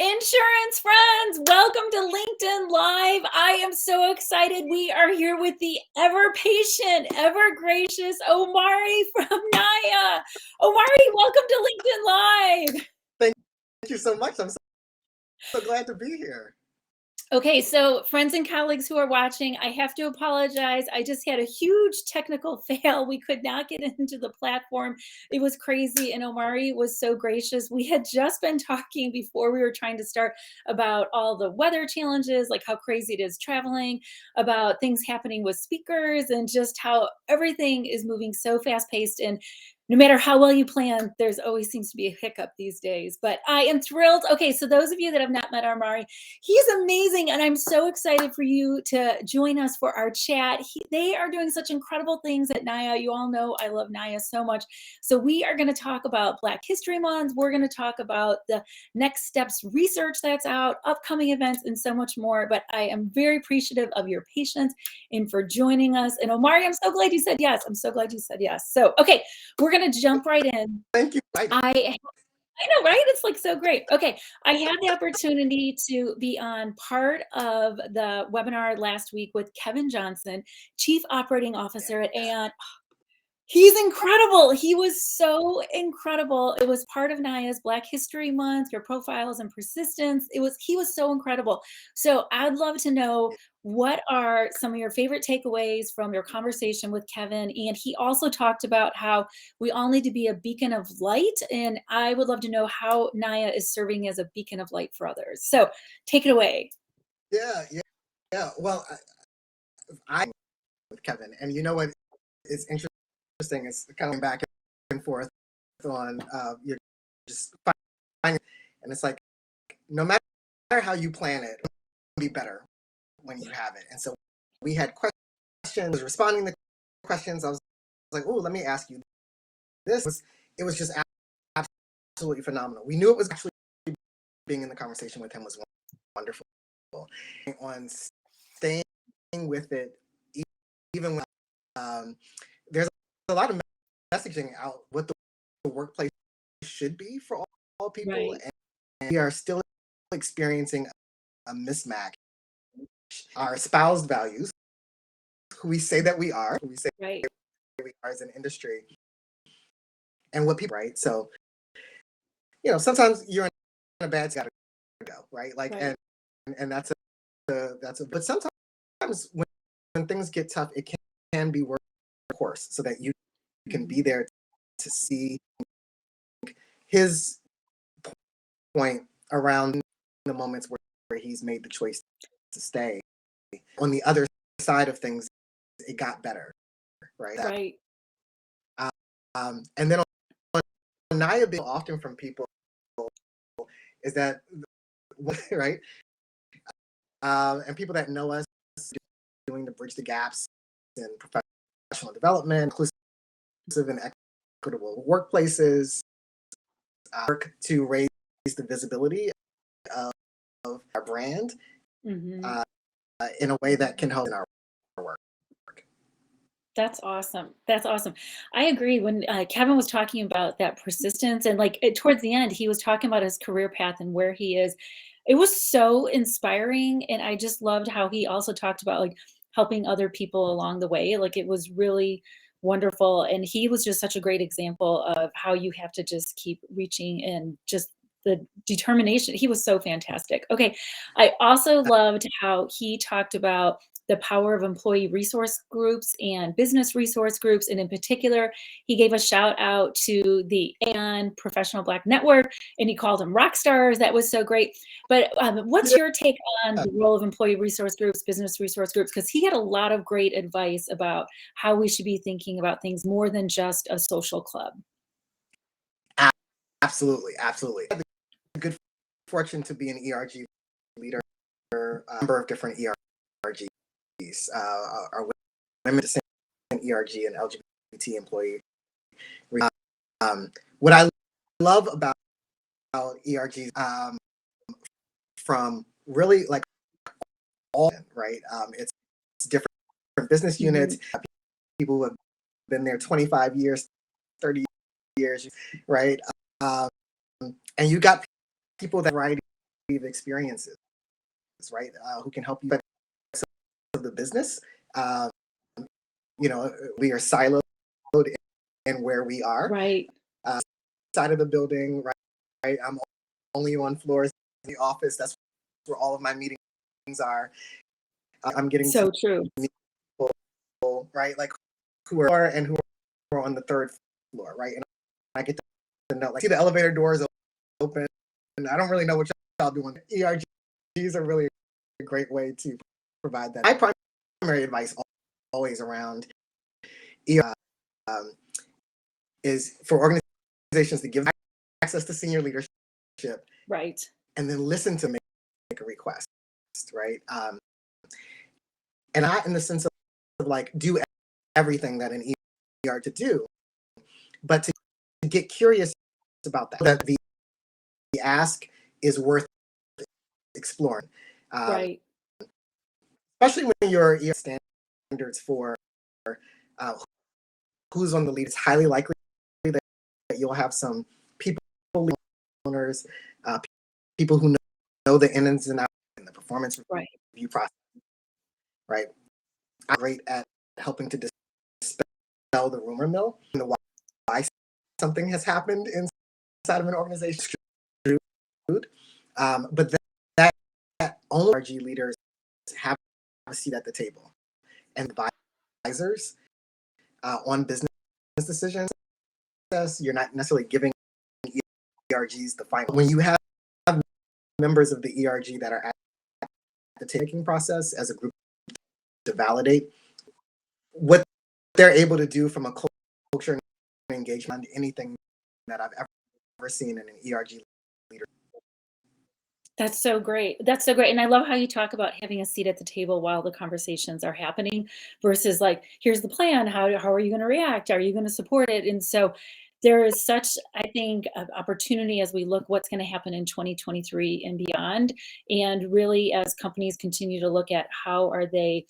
Insurance friends, welcome to LinkedIn Live. I am so excited. We are here with the ever patient, ever gracious Omari from NAAIA. Omari, welcome to LinkedIn Live. Thank you so much. I'm so glad to be here. Okay, so friends and colleagues who are watching, I have to apologize. I just had a huge technical fail. We could not get into the platform. It was crazy, and Omari was so gracious. We had just been talking before we were trying to start about all the weather challenges, like how crazy it is traveling, about things happening with speakers, and just how everything is moving so fast-paced. And no matter how well you plan, there's always seems to be a hiccup these days. But I am thrilled. Okay, so those of you that have not met Omari, he's amazing, and I'm so excited for you to join us for our chat. They are doing such incredible things at NAAIA. You all know I love NAAIA so much. So we are going to talk about Black History Month. We're going to talk about the next steps research that's out, upcoming events, and so much more. But I am very appreciative of your patience and for joining us. And Omari, I'm so glad you said yes. I'm so glad you said yes. So, okay, we're going to jump right in. Thank you. I know, right? It's like so great. Okay, I had the opportunity to be on part of the webinar last week with Kevin Johnson, Chief Operating Officer at Aon. He's incredible. He was so incredible. It was part of NAAIA's Black History Month, your profiles and persistence. He was so incredible. So I'd love to know, what are some of your favorite takeaways from your conversation with Kevin? And he also talked about how we all need to be a beacon of light. And I would love to know how NAAIA is serving as a beacon of light for others. So take it away. Yeah. Well, I with Kevin, and you know what is interesting is kind of back and forth on you're just finding, and it's like no matter how you plan it, it'll be better when you have it. And so we had questions, responding to questions. I was like, oh, let me ask you this. It was just absolutely phenomenal. We knew it was actually being in the conversation with him was wonderful. On staying with it, even when there's a lot of messaging out what the workplace should be for all people, Right. and we are still experiencing a mismatch. Our espoused values, who we say that we are, who we say Right. we are as an industry, and what people, right? So, sometimes you're in a bad spot, gotta go, right? Like, Right. and that's but sometimes when things get tough, it can be worth the course so that you can be there to see his point around the moments where he's made the choice to stay. On the other side of things, it got better, right? Right. And then on NAAIA, being often from people is that, right? And people that know us doing to bridge the gaps in professional development, inclusive and equitable workplaces, work to raise the visibility of our brand in a way that can help in our work. That's awesome. That's awesome. I agree. When Kevin was talking about that persistence, and towards the end, he was talking about his career path and where he is. It was so inspiring, and I just loved how he also talked about helping other people along the way. Like, it was really wonderful, and he was just such a great example of how you have to just keep reaching, and just the determination. He was so fantastic. Okay, I also loved how he talked about the power of employee resource groups and business resource groups. And in particular, he gave a shout out to the Aon Professional Black Network, and he called them rock stars. That was so great. But what's your take on the role of employee resource groups, business resource groups? Because he had a lot of great advice about how we should be thinking about things more than just a social club. Absolutely. I had the good fortune to be an ERG leader, a number of different ERGs. Our women descent ERG and LGBT employee. What I love about ERGs, from really like all, right? It's different business units, people who have been there 25 years, 30 years, right? And you got people that write experiences, right? Who can help you of the business. We are siloed in where we are. Right. Side of the building, right? I'm only on floors in the office. That's where all of my meetings are. I'm getting so true. People, right? Like who are on the third floor, right? And I get to know, like, see the elevator doors open, and I don't really know what y'all doing. ERGs are really a great way to provide that. My primary advice always around ER is for organizations to give access to senior leadership, right, and then listen to make a request, right? And not in the sense of like do everything that an ER to do, but to get curious about that the ask is worth exploring. right. Especially when your standards for who's on the lead, it's highly likely that you'll have some people owners, people who know the ins and outs in the performance review process, right? I'm great at helping to dispel the rumor mill and the why something has happened inside of an organization. But that only RG leaders have a seat at the table, and advisors on business decisions. You're not necessarily giving ERGs the final. When you have members of the ERG that are at the taking process as a group to validate what they're able to do from a culture and engagement, anything that I've ever seen in an ERG leader. That's so great. That's so great. And I love how you talk about having a seat at the table while the conversations are happening versus like, here's the plan. How are you going to react? Are you going to support it? And so there is such, I think, an opportunity as we look what's going to happen in 2023 and beyond. And really, as companies continue to look at how are they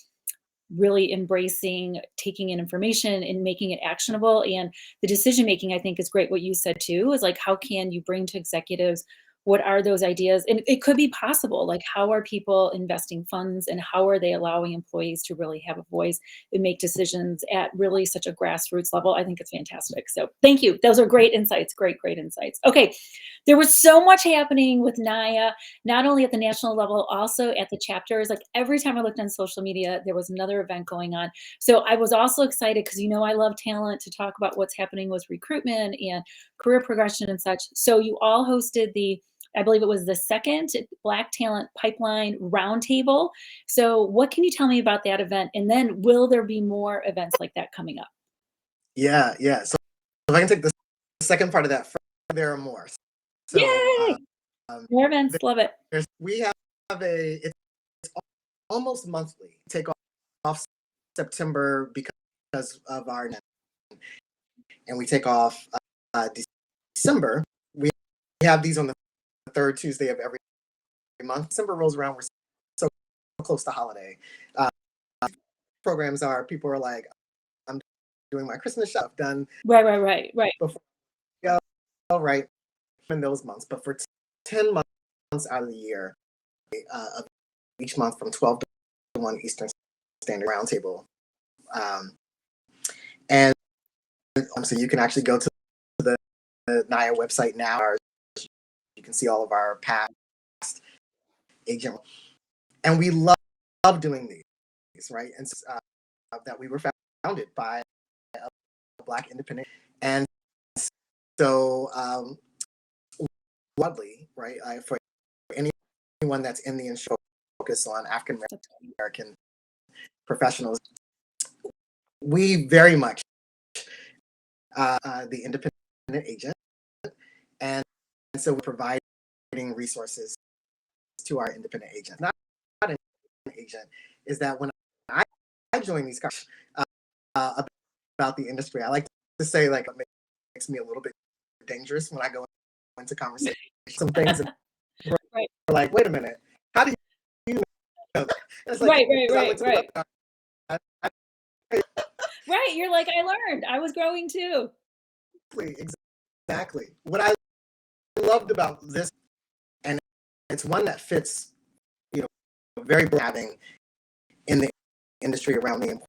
really embracing taking in information and making it actionable, and the decision making, I think, is great. What you said too is like, how can you bring to executives, what are those ideas? And it could be possible, like how are people investing funds and how are they allowing employees to really have a voice and make decisions at really such a grassroots level? I think it's fantastic. So thank you. Those are great insights. Great insights. Okay, there was so much happening with NAAIA, not only at the national level, also at the chapters. Like every time I looked on social media, there was another event going on. So I was also excited because, I love talent, to talk about what's happening with recruitment and career progression and such. So you all hosted I believe it was the second Black Talent Pipeline Roundtable. So what can you tell me about that event? And then will there be more events like that coming up? Yeah. So if I can take the second part of that, there are more. So, Yay! More events, love it. We have it's almost monthly. Take off September because of our, and we take off December. We have these on the third Tuesday of every month. December rolls around, we're so close to holiday. Programs are, people are like, I'm doing my Christmas shop done. Right. Before, yeah, right, in those months. But for 10 months out of the year, of each month from 12 to 1 Eastern Standard Roundtable. And so you can actually go to the NAAIA website now. You can see all of our past agent. And we love doing these, right? And that we were founded by a Black independent. And so, broadly, right, for anyone that's in the insurance focus on African American professionals, we very much the independent agent, and so we're providing resources to our independent agent. Not an agent is that when I join these about the industry, I like to say, like, it makes me a little bit dangerous when I go into conversation. Some things and Right. like, wait a minute, how do you know that? It's like, Right. Right. You're like, I learned. I was growing too. Exactly. What I loved about this, and it's one that fits, very having in the industry around the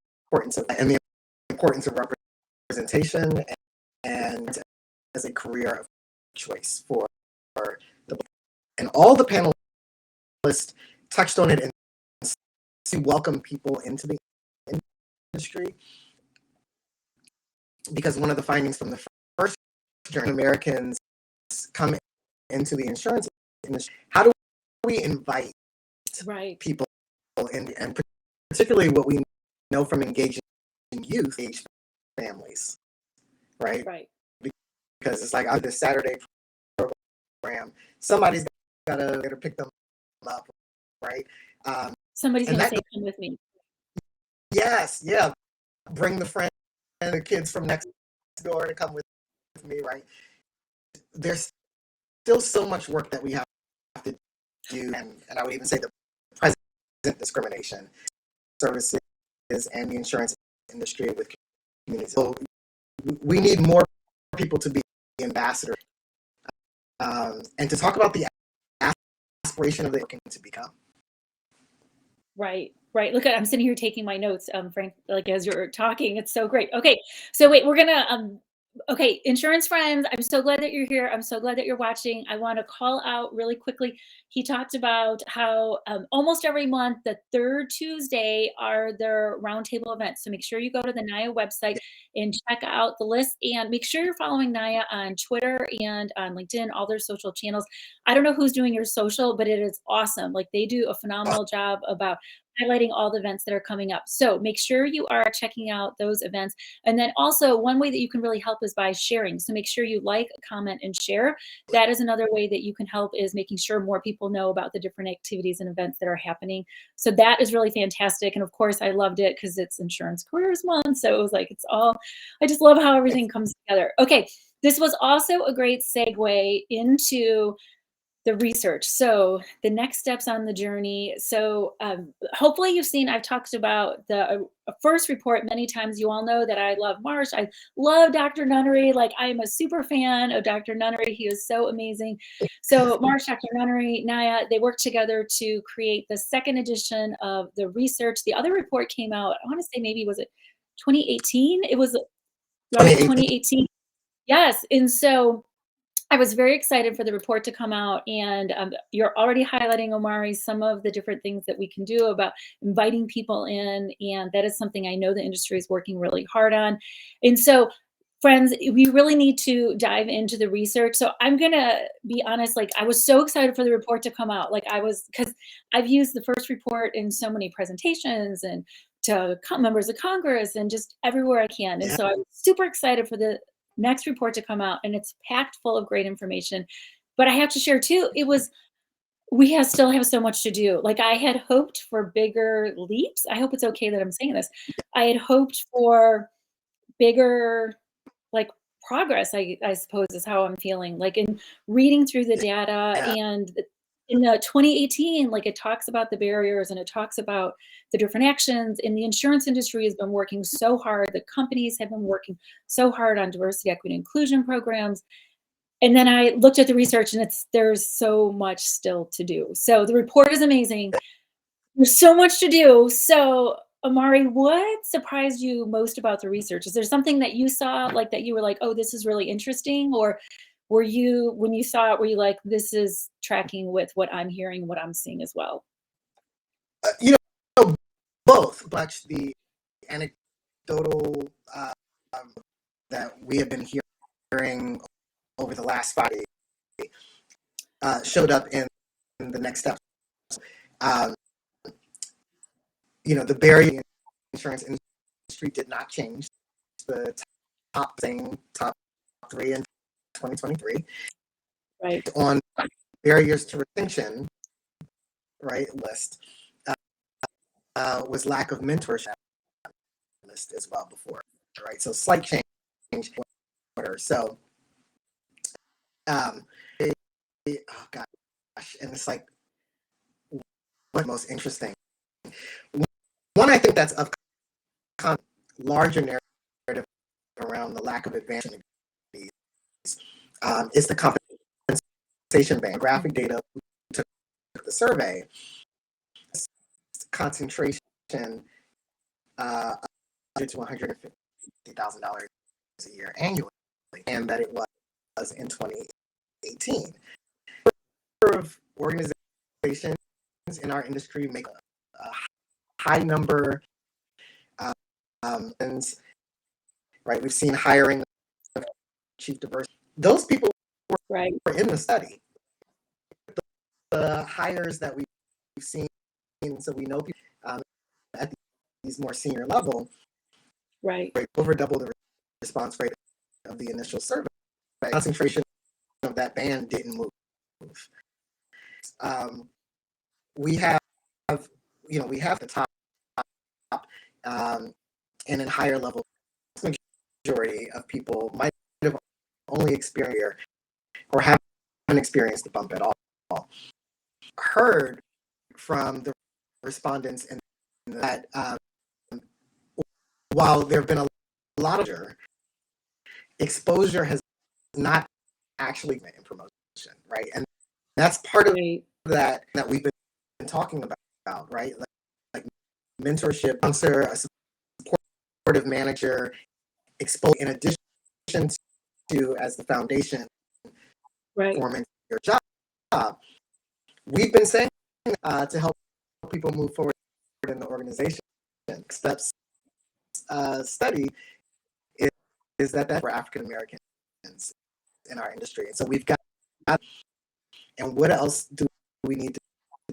importance of representation and as a career of choice for the, and all the panelists touched on it and to welcome people into the industry, because one of the findings from the first journey, Americans come into the insurance industry. How do we invite people in, and particularly what we know from engaging youth, age families, right? Because it's like on this Saturday program, somebody's got to pick them up, right? Somebody's going to say, "Come with me." Yes, yeah. Bring the friend and the kids from next door to come with me, right? There's still so much work that we have to do, and I would even say the present discrimination services and the insurance industry with communities. So we need more people to be ambassadors, and to talk about the aspiration of the looking to become. Right. Look, I'm sitting here taking my notes, Frank, like as you're talking. It's so great. Okay, so wait, we're gonna okay, insurance friends, I'm so glad that you're here. I'm so glad that you're watching. I want to call out really quickly. He talked about how almost every month, the third Tuesday are their roundtable events. So make sure you go to the NAAIA website and check out the list, and make sure you're following NAAIA on Twitter and on LinkedIn, all their social channels. I don't know who's doing your social, but it is awesome. Like, they do a phenomenal job about highlighting all the events that are coming up. So make sure you are checking out those events. And then also, one way that you can really help is by sharing. So make sure you like, comment, and share. That is another way that you can help, is making sure more people know about the different activities and events that are happening. So that is really fantastic. And of course, I loved it because it's Insurance Careers Month. So it was like, I just love how everything comes together. Okay, this was also a great segue into the research. So the next steps on the journey. So hopefully you've seen, I've talked about the first report many times. You all know that I love Marsh. I love Dr. Nunery. Like, I'm a super fan of Dr. Nunery. He is so amazing. So Marsh, Dr. Nunery, NAAIA, they worked together to create the second edition of the research. The other report came out, I want to say maybe, was it 2018? It was right, 2018. Yes. And so I was very excited for the report to come out, and you're already highlighting, Omari, some of the different things that we can do about inviting people in, and that is something I know the industry is working really hard on. And so, friends, we really need to dive into the research. So I'm gonna be honest, like, I was so excited for the report to come out. Like, because I've used the first report in so many presentations and to members of Congress and just everywhere I can. And so I'm super excited for the next report to come out, and it's packed full of great information. But I have to share too, we still have so much to do. Like, I had hoped for bigger leaps. I hope it's okay that I'm saying this. I had hoped for bigger, like, progress, I suppose is how I'm feeling. Like, in reading through the data, and in the 2018, like, it talks about the barriers and it talks about the different actions, and the insurance industry has been working so hard. The companies have been working so hard on diversity, equity, inclusion programs. And then I looked at the research, and there's so much still to do. So the report is amazing. There's so much to do. So, Omari, what surprised you most about the research? Is there something that you saw, like, that you were like, oh, this is really interesting? Or were you, when you saw it, were you like, this is tracking with what I'm hearing, what I'm seeing as well? Both, but the anecdotal that we have been hearing over the last 5 days showed up in the next steps. The barrier in the insurance industry did not change. The top 3 in 2023. Right. On barriers to retention, right, list was lack of mentorship list as well before, right? So slight change order. So, oh gosh, and it's like, what's most interesting? One, I think that's of larger narrative around the lack of advancement is the compensation band. Graphic data took the survey, concentration to $150,000 a year annually, and that it was in 2018. A number of organizations in our industry make a high number, right? We've seen hiring of chief diversity. Those people were in the study. The hires that we've seen, so we know people at these more senior level, over double the response rate of the initial survey. Concentration of that band didn't move. We have the top, and in higher level, majority of people might have only experienced or haven't experienced the bump at all. Heard from the respondents in that while there have been a lot of exposure has not actually been in promotion, right? And that's part of that we've been talking about, right? Like mentorship, sponsor, a supportive manager, expose in addition to as the foundation for your job. We've been saying to help people move forward in the organization. Steps study is that for African Americans in our industry, and so we've got. And what else do we need to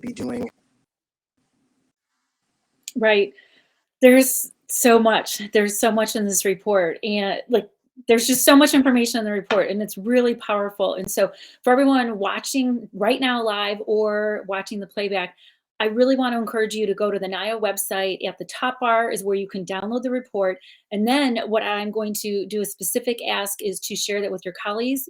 be doing? Right. There's so much. There's so much in this report, and there's just so much information in the report, and it's really powerful. And so for everyone watching right now live or watching the playback, I really want to encourage you to go to the NAAIA website. At the top bar is where you can download the report. And then what I'm going to do a specific ask is to share that with your colleagues,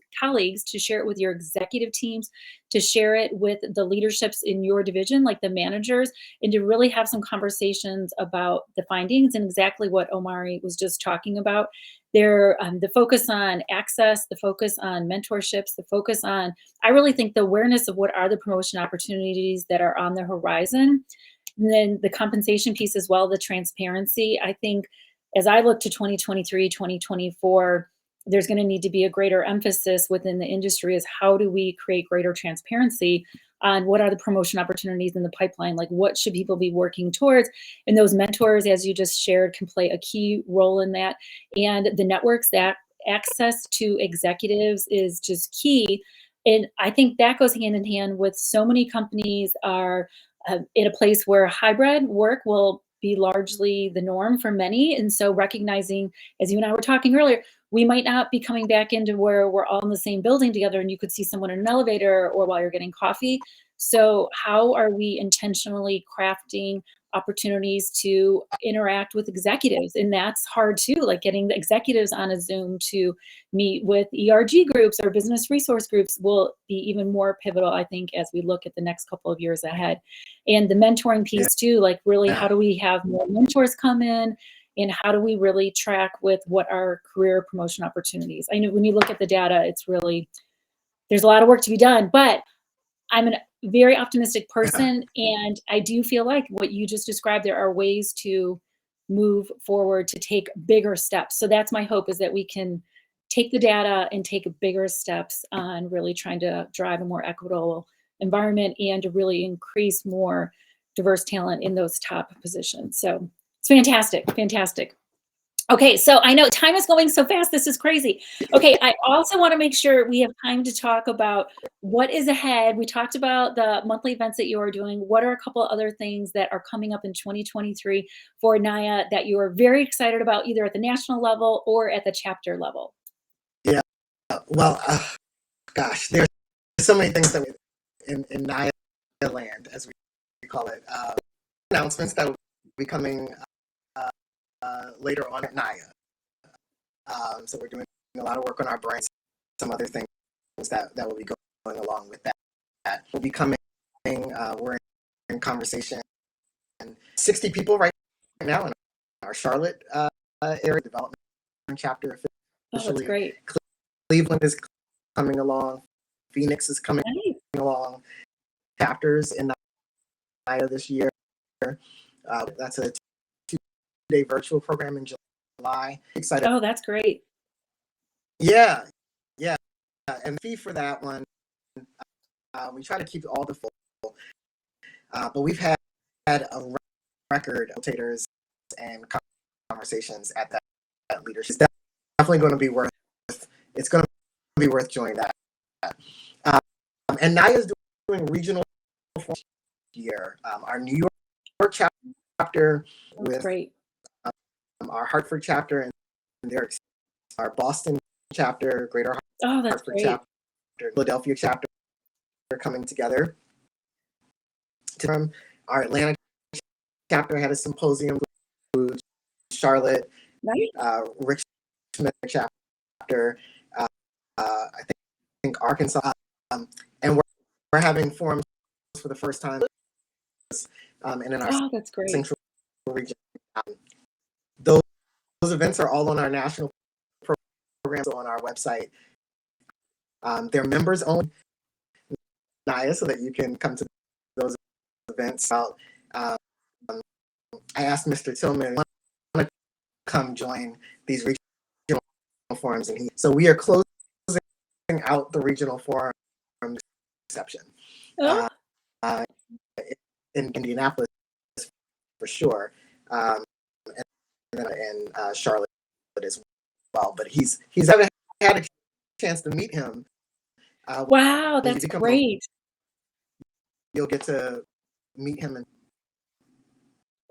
to share it with your executive teams, to share it with the leaderships in your division, like the managers, and to really have some conversations about the findings and exactly what Omari was just talking about. The focus on access, the focus on mentorships, the focus on, I really think the awareness of what are the promotion opportunities that are on the horizon. And then the compensation piece as well, the transparency. I think as I look to 2023, 2024, there's going to need to be a greater emphasis within the industry is how do we create greater transparency on what are the promotion opportunities in the pipeline, like what should people be working towards. And those mentors, as you just shared, can play a key role in that. And the networks, that access to executives is just key. And I think that goes hand in hand with so many companies are in a place where hybrid work will be largely the norm for many. And so recognizing, as you and I were talking earlier, we might not be coming back into where we're all in the same building together and you could see someone in an elevator or while you're getting coffee. So how are we intentionally crafting opportunities to interact with executives? And that's hard too, like getting the executives on a Zoom to meet with ERG groups or business resource groups will be even more pivotal, I think, as we look at the next couple of years ahead. And the mentoring piece too, like really how do we have more mentors come in? And how do we really track with what are career promotion opportunities? I know when you look at the data, it's really, there's a lot of work to be done, but I'm a very optimistic person. And I do feel like what you just described, there are ways to move forward to take bigger steps. So that's my hope, is that we can take the data and take bigger steps on really trying to drive a more equitable environment and to really increase more diverse talent in those top positions. So it's fantastic, fantastic. Okay, so I know time is going so fast. This is crazy. Okay, I also want to make sure we have time to talk about what is ahead. We talked about the monthly events that you are doing. What are a couple other things that are coming up in 2023 for NAAIA that you are very excited about, either at the national level or at the chapter level? Yeah, well, gosh, there's so many things that in NAAIA land, as we call it, announcements that will be coming later on at NAAIA. So we're doing a lot of work on our brands, some other things that will be going along with that. Will be coming, we're in conversation. 60 people right now in our Charlotte area development chapter officially. Oh, that's great. Cleveland is coming along. Phoenix is coming along. chapters in NAAIA this year. That's a 2-day virtual program in July. Excited. Oh, that's great. Yeah. And the fee for that one, we try to keep all the full, but we've had a record of rotators and conversations at that leadership. It's definitely going to be worth. It's going to be worth joining that. And NAAIA is doing regional forums this year. Our New York chapter with our Hartford chapter and our Boston chapter, Greater Hartford chapter, Philadelphia chapter coming together. Our Atlanta chapter had a symposium with Charlotte, Richmond chapter, I think Arkansas, and we're having forums for the first time, and in our central region. Those events are all on our national programs on our website. They're members only, NAAIA, so that you can come to those events. I asked Mr. Tillman, want to come join these regional forums, and so we are closing out the regional forum exception in Indianapolis for sure, and in Charlotte as well. But he's haven't had a chance to meet him. Wow, that's great. You'll get to meet him.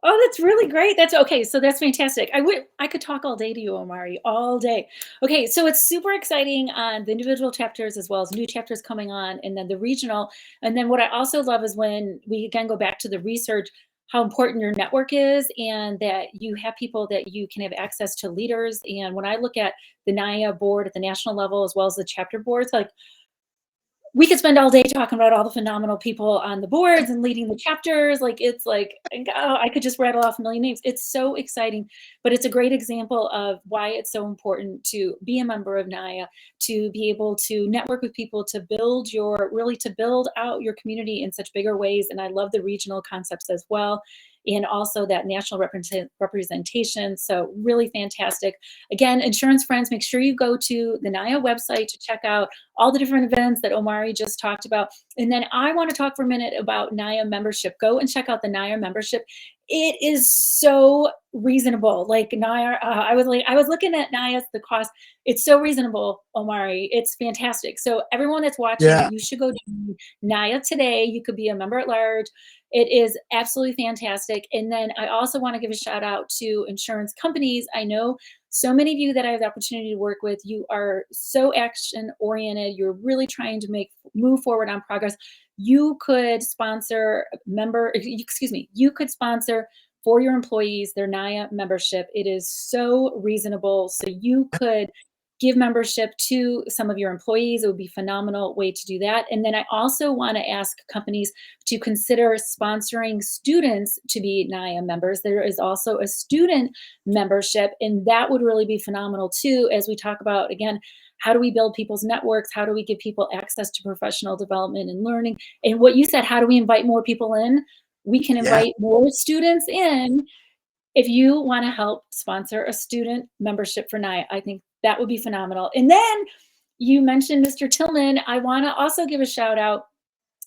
Oh, that's really great. That's okay. So that's fantastic. I could talk all day to you, Omari, all day. Okay, so it's super exciting on the individual chapters as well as new chapters coming on, and then the regional. And then what I also love is when we again go back to the research, how important your network is, and that you have people that you can have access to leaders. And when I look at the NAAIA board at the national level as well as the chapter boards, like, we could spend all day talking about all the phenomenal people on the boards and leading the chapters. Like, it's like, oh, I could just rattle off a million names. It's so exciting, but it's a great example of why it's so important to be a member of NAAIA, to be able to network with people, to build out your community in such bigger ways. And I love the regional concepts as well, and also that national representation. So really fantastic. Again, insurance friends, make sure you go to the NAAIA website to check out all the different events that Omari just talked about. And then I want to talk for a minute about NAAIA membership. Go and check out the NAAIA membership. It is so reasonable. Like NAAIA, I was looking at NAAIA's, the cost. It's so reasonable, Omari. It's fantastic. So everyone that's watching, you should go to NAAIA today. You could be a member at large. It is absolutely fantastic. And then I also want to give a shout out to insurance companies. I know so many of you that I have the opportunity to work with, you are so action oriented. You're really trying to move forward on progress. You could sponsor you could sponsor for your employees their NAAIA membership. It is so reasonable. So you could give membership to some of your employees. It would be a phenomenal way to do that. And then I also want to ask companies to consider sponsoring students to be NAAIA members. There is also a student membership, and that would really be phenomenal too, as we talk about, again, how do we build people's networks? How do we give people access to professional development and learning? And what you said, how do we invite more people in? We can invite more students in. If you want to help sponsor a student membership for NAAIA, I think that would be phenomenal. And then you mentioned Mr. Tillman. I want to also give a shout out.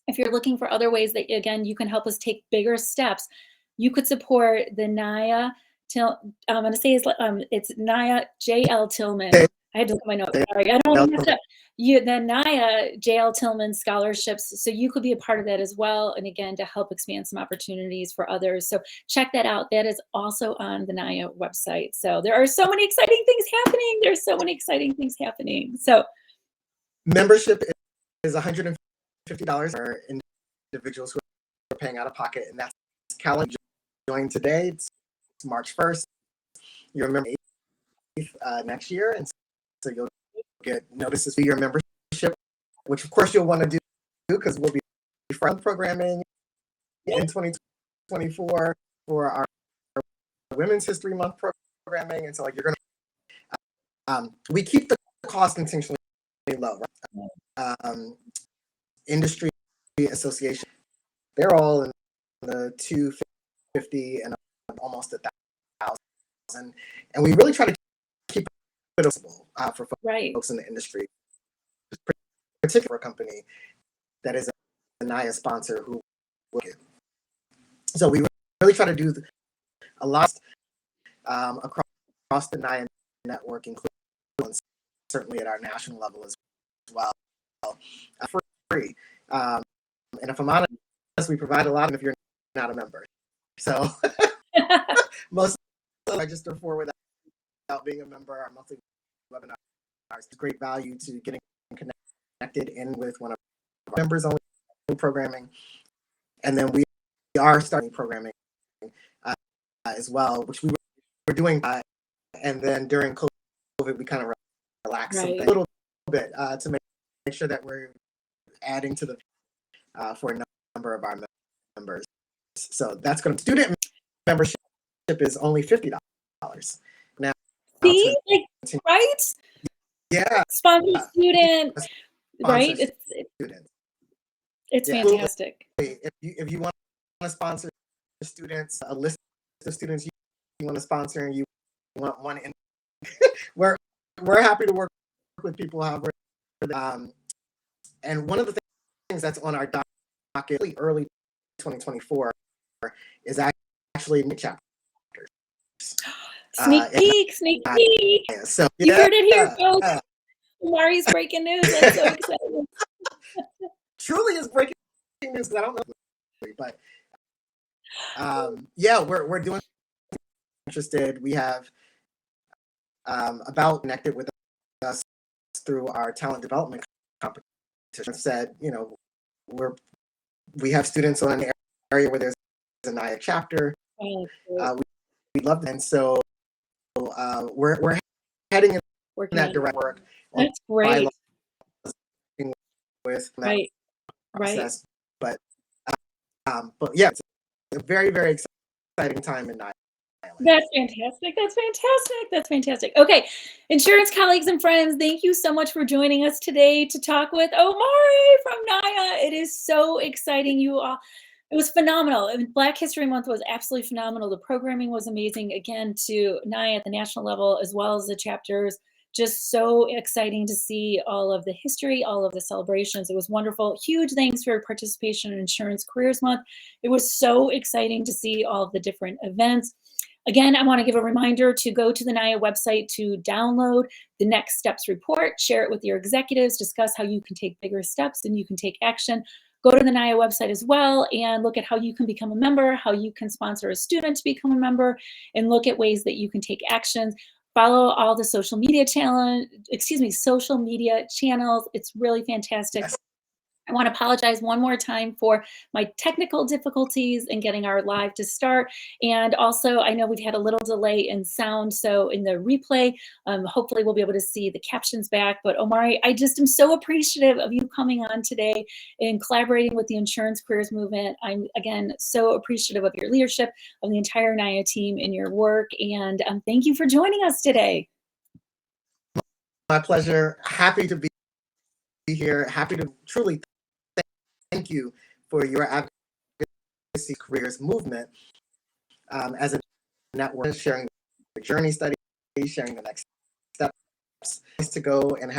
If you're looking for other ways that, again, you can help us take bigger steps, you could support the NAAIA. I'm going to say it's NAAIA JL Tillman. I had to look at my notes. Sorry, I don't want to mess up. The NAAIA JL Tillman scholarships. So you could be a part of that as well. And again, to help expand some opportunities for others. So check that out. That is also on the NAAIA website. So there are so many exciting things happening. There's so many exciting things happening. So membership is $150 for individuals who are paying out of pocket, and that's calendar. Join today. It's March 1st. You remember 8th next year, and so you'll get notices for your membership, which of course you'll want to do because we'll be front programming in 2024 for our Women's History Month programming, and so like you're gonna we keep the cost intentionally low, right? Industry association they're all in the 250 and almost 1,000. And we really try to keep it accessible for folks in the industry, particularly for a company that is a NAAIA sponsor who will give. So we really try to do a lot across the NAAIA network, including certainly at our national level as well, for free. And if I'm honest, we provide a lot if you're not a member. So most of them register for without being a member. Our monthly webinars is great value to getting connected in with one of our members only programming. And then we are starting programming as well, which we were doing. And then during COVID, we kind of relaxed a little bit to make sure that we're adding to the for a number of our members. So that's going to student membership is only $50 now. See, right? Yeah, sponsor student, right? It's fantastic. If you want to sponsor students, a list of students you want to sponsor, and you want one in, we're happy to work with people. However, and one of the things that's on our docket early 2024 is actually chapters. Sneak peek. So you heard it here, folks. Omari's breaking news. I'm so excited. Truly is breaking news. I don't know, but yeah, we're doing interested. We have about connected with us through our talent development competition. Said, we have students on an area where there's a NAAIA chapter. We love them, and so we're heading in that direct work. That's great. With that process, but yeah, it's a very, very exciting time in NAAIA. That's fantastic. Okay, insurance colleagues and friends, thank you so much for joining us today to talk with Omari from NAAIA. It is so exciting. You all, it was phenomenal. Black History Month was absolutely phenomenal. The programming was amazing, again, to NAAIA at the national level, as well as the chapters. Just so exciting to see all of the history, all of the celebrations. It was wonderful. Huge thanks for your participation in Insurance Careers Month. It was so exciting to see all of the different events. Again, I want to give a reminder to go to the NAAIA website to download the Next Steps report, share it with your executives, discuss how you can take bigger steps and you can take action. Go to the NAAIA website as well and look at how you can become a member, how you can sponsor a student to become a member, and look at ways that you can take actions. Follow all the social media channels. It's really fantastic. Yes. I want to apologize one more time for my technical difficulties in getting our live to start. And also, I know we've had a little delay in sound, so in the replay, hopefully we'll be able to see the captions back. But Omari, I just am so appreciative of you coming on today and collaborating with the Insurance Careers Movement. I'm, again, so appreciative of your leadership, of the entire NAAIA team and your work. And thank you for joining us today. My pleasure. Happy to be here. Happy to truly thank you for your advocacy careers movement as a network, sharing the journey study, sharing the next steps to go and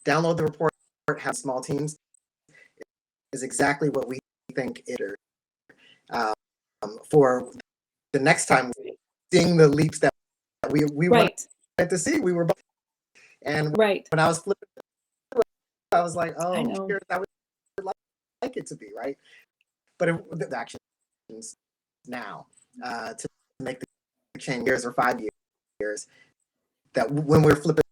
download the report, have small teams is exactly what we think it is for the next time, seeing the leaps that we wanted to see. We were both, and when I was flipping, I was like, oh, here's how we would like it to be, right? But the actions now to make the change years or 5 years that when we're flipping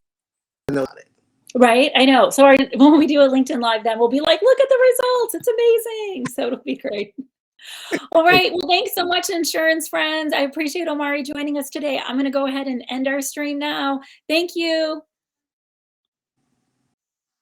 those on it. Right, I know. So when we do a LinkedIn Live, then we'll be like, look at the results. It's amazing. So it'll be great. All right. Well, thanks so much, insurance friends. I appreciate Omari joining us today. I'm going to go ahead and end our stream now. Thank you.